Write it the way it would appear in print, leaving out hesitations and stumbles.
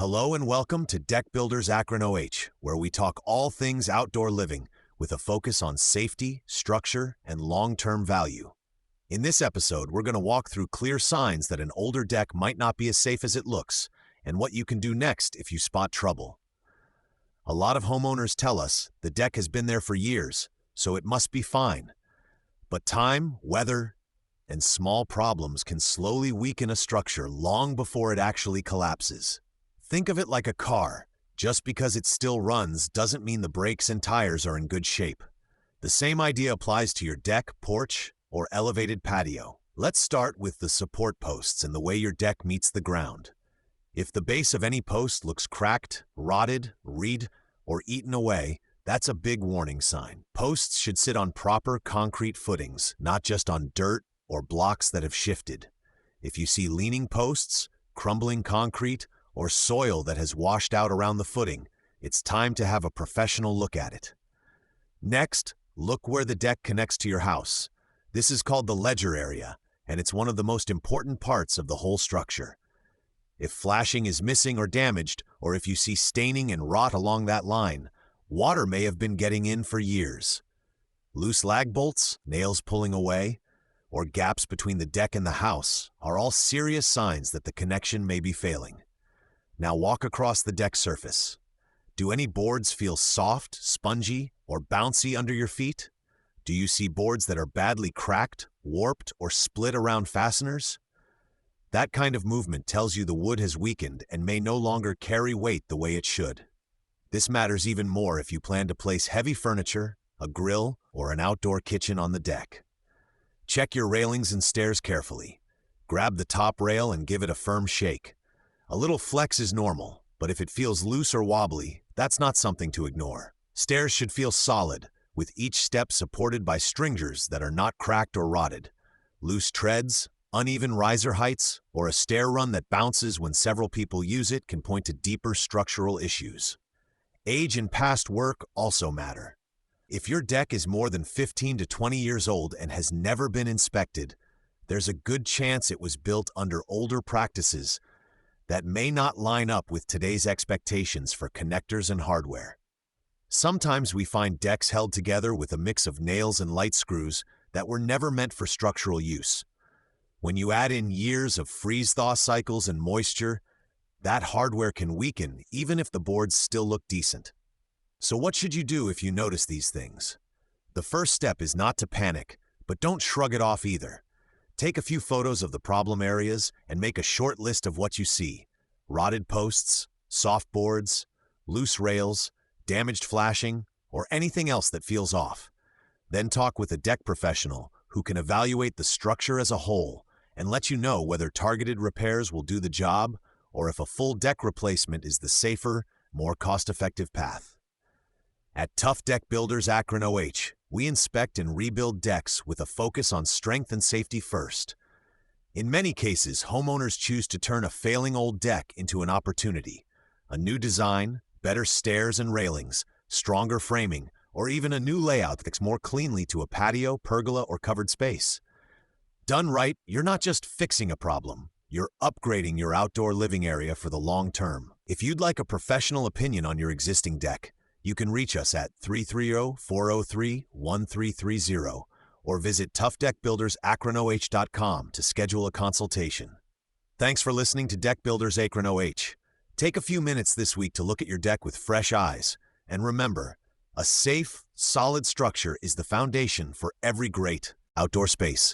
Hello and welcome to Deck Builders Akron OH, where we talk all things outdoor living with a focus on safety, structure, and long-term value. In this episode, we're going to walk through clear signs that an older deck might not be as safe as it looks, and what you can do next if you spot trouble. A lot of homeowners tell us the deck has been there for years, so it must be fine. But time, weather, and small problems can slowly weaken a structure long before it actually collapses. Think of it like a car. Just because it still runs doesn't mean the brakes and tires are in good shape. The same idea applies to your deck, porch, or elevated patio. Let's start with the support posts and the way your deck meets the ground. If the base of any post looks cracked, rotted, reed, or eaten away, that's a big warning sign. Posts should sit on proper concrete footings, not just on dirt or blocks that have shifted. If you see leaning posts, crumbling concrete, or soil that has washed out around the footing, it's time to have a professional look at it. Next, look where the deck connects to your house. This is called the ledger area, and it's one of the most important parts of the whole structure. If flashing is missing or damaged, or if you see staining and rot along that line, water may have been getting in for years. Loose lag bolts, nails pulling away, or gaps between the deck and the house are all serious signs that the connection may be failing. Now walk across the deck surface. Do any boards feel soft, spongy, or bouncy under your feet? Do you see boards that are badly cracked, warped, or split around fasteners? That kind of movement tells you the wood has weakened and may no longer carry weight the way it should. This matters even more if you plan to place heavy furniture, a grill, or an outdoor kitchen on the deck. Check your railings and stairs carefully. Grab the top rail and give it a firm shake. A little flex is normal, but if it feels loose or wobbly, that's not something to ignore. Stairs should feel solid, with each step supported by stringers that are not cracked or rotted. Loose treads, uneven riser heights, or a stair run that bounces when several people use it can point to deeper structural issues. Age and past work also matter. If your deck is more than 15 to 20 years old and has never been inspected, there's a good chance it was built under older practices that may not line up with today's expectations for connectors and hardware. Sometimes we find decks held together with a mix of nails and light screws that were never meant for structural use. When you add in years of freeze-thaw cycles and moisture, that hardware can weaken even if the boards still look decent. So what should you do if you notice these things? The first step is not to panic, but don't shrug it off either. Take a few photos of the problem areas and make a short list of what you see: rotted posts, soft boards, loose rails, damaged flashing, or anything else that feels off. Then talk with a deck professional who can evaluate the structure as a whole and let you know whether targeted repairs will do the job or if a full deck replacement is the safer, more cost-effective path. At Tuff Deck Builders Akron OH, we inspect and rebuild decks with a focus on strength and safety first. In many cases, homeowners choose to turn a failing old deck into an opportunity. A new design, better stairs and railings, stronger framing, or even a new layout that connects more cleanly to a patio, pergola, or covered space. Done right, you're not just fixing a problem, you're upgrading your outdoor living area for the long term. If you'd like a professional opinion on your existing deck, you can reach us at 330-403-1330 or visit toughdeckbuildersakronoh.com to schedule a consultation. Thanks for listening to Deck Builders Akron OH. Take a few minutes this week to look at your deck with fresh eyes. And remember, a safe, solid structure is the foundation for every great outdoor space.